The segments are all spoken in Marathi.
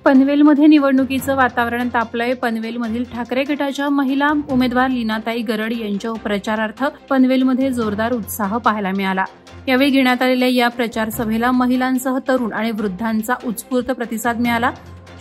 पनवेलमध्ये निवडणुकीचं वातावरण तापलंय. पनवेलमधील ठाकरे गटाच्या महिला उमेदवार लीनाताई गरड यांच्या प्रचारार्थ पनवेलमध्ये जोरदार उत्साह पाहायला मिळाला. यावेळी घेण्यात आलेल्या या प्रचार सभेला महिलांसह तरुण आणि वृद्धांचा उत्स्फूर्त प्रतिसाद मिळाला.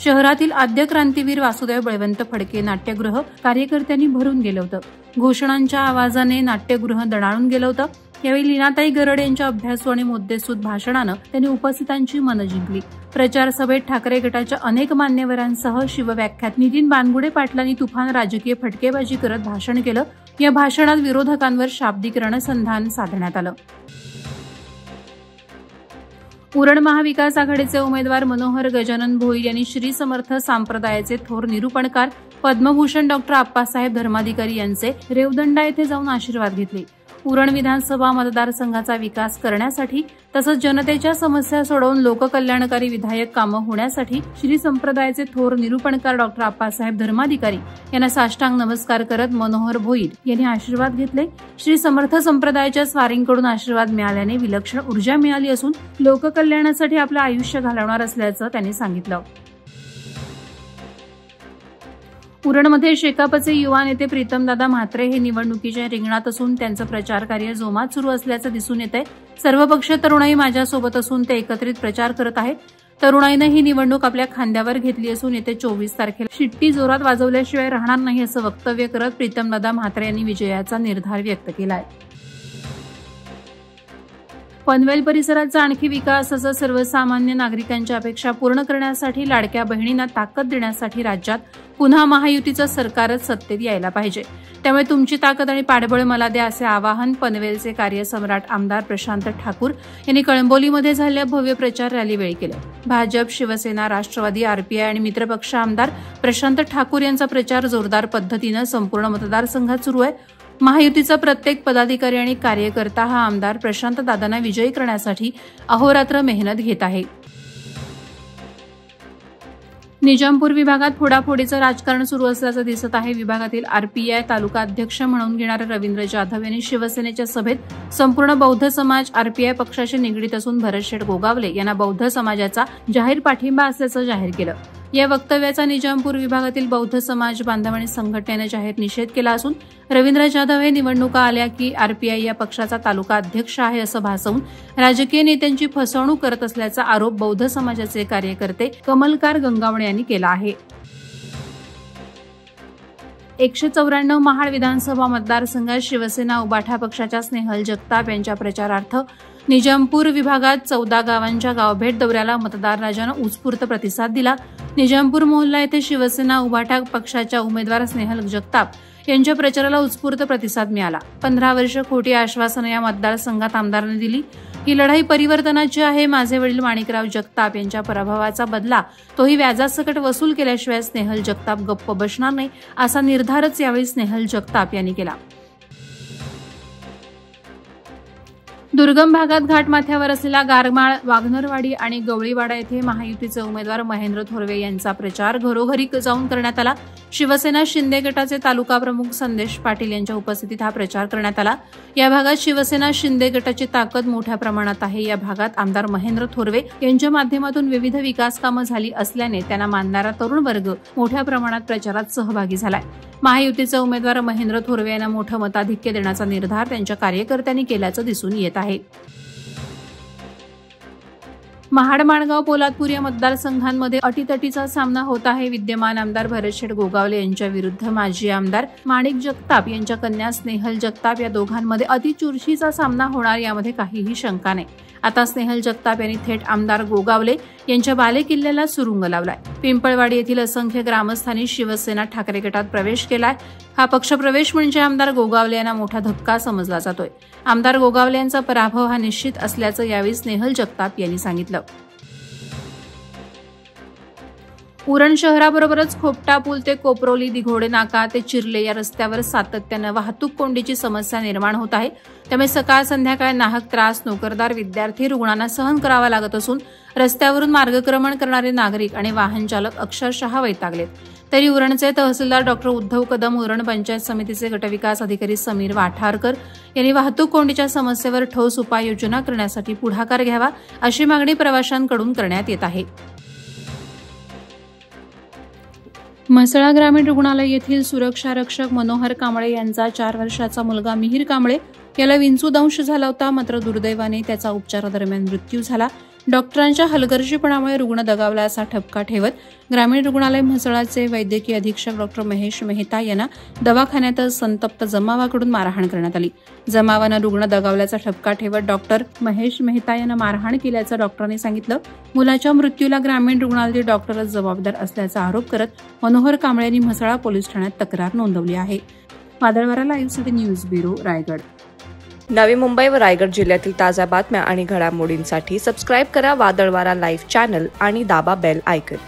शहरातील आद्य क्रांतीवीर वासुदेव बळवंत फडके नाट्यगृह कार्यकर्त्यांनी भरून गेलं होतं. घोषणांच्या आवाजाने नाट्यगृह दणाणून गेलं होतं. यावेळी लीनाताई गरड यांच्या अभ्यासू आणि मुद्देसूद भाषणानं त्यांनी उपस्थितांची मनं जिंकली. प्रचार सभेत ठाकरे गटाच्या अनेक मान्यवरांसह शिवव्याख्यात नितीन बानगुडे पाटलांनी तुफान राजकीय फटकेबाजी करत भाषण केलं. या भाषणात विरोधकांवर शाब्दिक रणसंधान साधण्यात आलं. उरण महाविकास आघाडीचे उमेदवार मनोहर गजानन भोईर यांनी श्री समर्थ संप्रदायाचे थोर निरूपणकार पद्मभूषण डॉक्टर आप्पासाहेब धर्माधिकारी यांचे रेवदंडा येथे जाऊन आशीर्वाद घेतले. उरण विधानसभा मतदारसंघाचा विकास करण्यासाठी तसंच जनतेच्या समस्या सोडवून लोककल्याणकारी विधायक कामं होण्यासाठी श्री संप्रदायाचे थोर निरूपणकार डॉक्टर आप्पासाहेब धर्माधिकारी यांना साष्टांग नमस्कार करत मनोहर भोईर यांनी आशीर्वाद घेतले. श्री समर्थ संप्रदायाच्या स्वारींकडून आशीर्वाद मिळाल्याने विलक्षण ऊर्जा मिळाली असून लोककल्याणासाठी आपलं आयुष्य घालवणार असल्याचं त्यांनी सांगितलं. उरणमध्ये शेकापचे युवा नेते प्रीतमदादा म्हात्रे हे निवडणुकीच्या रिंगणात असून त्यांचं प्रचार कार्य जोमात सुरू असल्याचं दिसून येत आहे. सर्वपक्षीय तरुणाई माझ्यासोबत असून ते एकत्रित प्रचार करत आहेत. तरुणाईनं ही निवडणूक आपल्या खांद्यावर घेतली असून येत्या 24 तारखेला शिट्टी जोरात वाजवल्याशिवाय राहणार नाही असं वक्तव्य करत प्रीतमदादा म्हात्रे यांनी विजयाचा निर्धार व्यक्त केला आहे. पनवेल परिसराचा आणखी विकास असं सर्वसामान्य नागरिकांच्या अपेक्षा पूर्ण करण्यासाठी लाडक्या बहिणींना ताकद देण्यासाठी राज्यात पुन्हा महायुतीचं सरकारच सत्तेत यायला पाहिजे. त्यामुळे तुमची ताकद आणि पाठबळ मला द्या असे आवाहन पनवेलचे कार्यसम्राट आमदार प्रशांत ठाकूर यांनी कळंबोलीमध्ये झालेल्या भव्य प्रचार रॅलीवेळी केलं. भाजप, शिवसेना, राष्ट्रवादी, आरपीआय आणि मित्रपक्ष आमदार प्रशांत ठाकूर यांचा प्रचार जोरदार पद्धतीनं संपूर्ण मतदारसंघात सुरू आहे. महायुतीचा प्रत्येक पदाधिकारी आणि कार्यकर्ता हा आमदार प्रशांत दादांना विजयी करण्यासाठी अहोरात्र मेहनत घेत आहे. निजामपूर विभागात फोडाफोडीचं राजकारण सुरू असल्याचं दिसत आहे. विभागातील आरपीआय तालुका अध्यक्ष म्हणून घेणारे रवींद्र जाधव यांनी शिवसेनेच्या सभेत संपूर्ण बौद्ध समाज आरपीआय पक्षाशी निगडीत असून भरतशेठ गोगावले यांना बौद्ध समाजाचा जाहीर पाठिंबा असल्याचं जाहीर केलं. या वक्तव्याचा निजामपूर विभागातील बौद्ध समाज बांधव आणि संघटनेनं जाहीर निषेध केला असून रवींद्र जाधव हे निवडणुका आल्या की आरपीआय या पक्षाचा तालुका अध्यक्ष आहे असं भासवून राजकीय नेत्यांची फसवणूक करत असल्याचा आरोप बौद्ध समाजाचे कार्यकर्ते कमलकार गंगावणे यांनी केला आहे. 194 महाड विधानसभा मतदारसंघात शिवसेना उबाठा पक्षाच्या स्नेहल जगताप यांच्या प्रचारार्थ निजामपूर विभागात 14 गावांच्या गावभेट दौऱ्याला मतदार राजानं उत्स्फूर्त प्रतिसाद दिला. निजामपूर मोहल्ला येथे शिवसेना उबाठा पक्षाच्या उमेदवार स्नेहल जगताप यांच्या प्रचाराला उत्स्फूर्त प्रतिसाद मिळाला. 15 वर्ष खोटी आश्वासनं या मतदारसंघात आमदारांनी दिली. ही लढाई परिवर्तनाची आहे. माझे वडील माणिकराव जगताप यांच्या पराभवाचा बदला तोही व्याजासकट वसूल केल्याशिवाय स्नेहल जगताप गप्प बसणार नाही असा निर्धारच यावेळी स्नेहल जगताप यांनी केला. दुर्गम भागात घाटमाथ्यावर असलेल्या गारमाळ, वाघनरवाडी आणि गवळीवाडा येथे महायुतीचे उमेदवार महेंद्र थोरवे यांचा प्रचार घरोघरी जाऊन करण्यात आला. शिवसेना शिंदे गटाचे तालुका प्रमुख संदेश पाटील यांच्या उपस्थितीत हा प्रचार करण्यात आला. या भागात शिवसेना शिंदे गटाची ताकद मोठ्या प्रमाणात आहे. या भागात आमदार महेंद्र थोरवे यांच्या माध्यमातून विविध विकास कामं झाली असल्याने त्यांना मानणारा तरुण वर्ग मोठ्या प्रमाणात प्रचारात सहभागी झालाय. महायुतीचे उमेदवार महेंद्र थोरवे यांना मोठं मताधिक्य देण्याचा निर्धार त्यांच्या कार्यकर्त्यांनी केल्याचं दिसून येत आहे. महाड, माणगाव, पोलादपूर या मतदारसंघांमध्ये अटीतटीचा सामना होत आहे. विद्यमान आमदार भरतशेठ गोगावले यांच्या विरुद्ध माजी आमदार माणिक जगताप यांच्या कन्या स्नेहल जगताप या दोघांमध्ये अतिचुरशीचा सामना होणार यामध्ये काहीही शंका नाही. आता स्नेहल जगताप यांनी थेट आमदार गोगावले यांच्या बालेकिल्ल्याला सुरुंग लावलाय. पिंपळवाडी येथील असंख्य ग्रामस्थांनी शिवसेना ठाकरे गटात प्रवेश केलाय. हा पक्षप्रवेश म्हणजे आमदार गोगावले यांना मोठा धक्का समजला जातोय. आमदार गोगावले यांचा पराभव हा निश्चित असल्याचं यावेळी स्नेहल जगताप यांनी सांगितलं. उरण शहराबरोबरच खोपटा पूल ते कोपरोली, दिघोडे नाका ते चिर्ले या रस्त्यावर सातत्यानं वाहतूक कोंडीची समस्या निर्माण होत आहे. त्यामुळे सकाळ संध्याकाळ नाहक त्रास नोकरदार, विद्यार्थी, रुग्णांना सहन करावा लागत असून रस्त्यावरून मार्गक्रमण करणारे नागरिक आणि वाहन चालक अक्षरशः वैतागलेत. तरी उरणचे तहसीलदार डॉक्टर उद्धव कदम, उरण पंचायत समितीचे गटविकास अधिकारी समीर वाठारकर यांनी वाहतूक कोंडीच्या समस्येवर ठोस उपाययोजना करण्यासाठी पुढाकार घ्यावा अशी मागणी प्रवाशांकडून करण्यात येत आहे. म्हसळा ग्रामीण रुग्णालय येथील सुरक्षारक्षक मनोहर कांबळे यांचा 4 वर्षाचा मुलगा मिहीर कांबळे याला विंचूदंश झाला होता, मात्र दुर्दैवाने त्याचा उपचारादरम्यान मृत्यू झाला. डॉक्टरांच्या हलगर्जीपणामुळे रुग्ण दगावला असा ठपका ठेवत ग्रामीण रुग्णालय म्हसळाचे वैद्यकीय अधीक्षक डॉक्टर महेश मेहता यांना दवाखान्यातच संतप्त जमावाकडून मारहाण करण्यात आली. जमावानं रुग्ण दगावल्याचा ठपका ठेवत डॉक्टर महेश मेहता यांना मारहाण केल्याचं डॉक्टरांनी सांगितलं. मुलाच्या मृत्यूला ग्रामीण रुग्णालयातील डॉक्टरच जबाबदार असल्याचा आरोप करत मनोहर कांबळे यांनी म्हसळा पोलीस ठाण्यात तक्रार नोंदवली आहे. Vadalvara live city news bureau, Raigad. Navi Mumbai व रायगड जिल्ह्यातील ताज्या बातम्या आणि घडामोडींसाठी सबस्क्राईब करा वादळवारा लाईव्ह चॅनल आणि दाबा बेल आयकॉन.